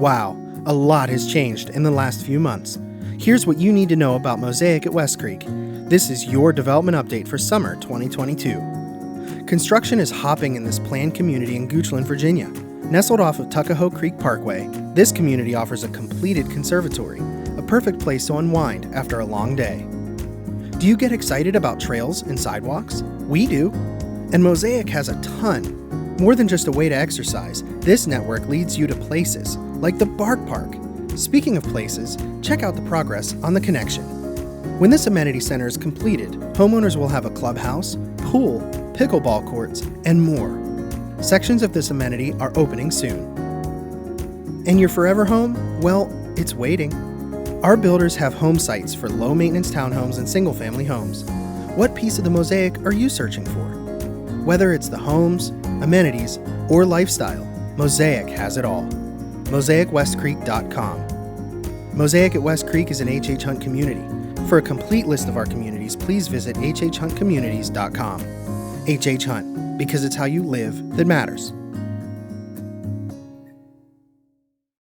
Wow, a lot has changed in the last few months. Here's what you need to know about Mosaic at West Creek. This is your development update for summer 2022. Construction is hopping in this planned community in Goochland, Virginia. Nestled off of Tuckahoe Creek Parkway, this community offers a completed conservatory, a perfect place to unwind after a long day. Do you get excited about trails and sidewalks? We do. And Mosaic has a ton. More than just a way to exercise, this network leads you to places like the Bark Park. Speaking of places, check out the progress on the Connexion. When this amenity center is completed, homeowners will have a clubhouse, pool, pickleball courts, and more. Sections of this amenity are opening soon. And your forever home? Well, it's waiting. Our builders have home sites for low-maintenance townhomes and single-family homes. What piece of the mosaic are you searching for? Whether it's the homes, amenities, or lifestyle, Mosaic has it all. MosaicWestCreek.com. Mosaic at West Creek is an HHHunt community. For a complete list of our communities, please visit HHHuntCommunities.com. HHHunt, because it's how you live that matters.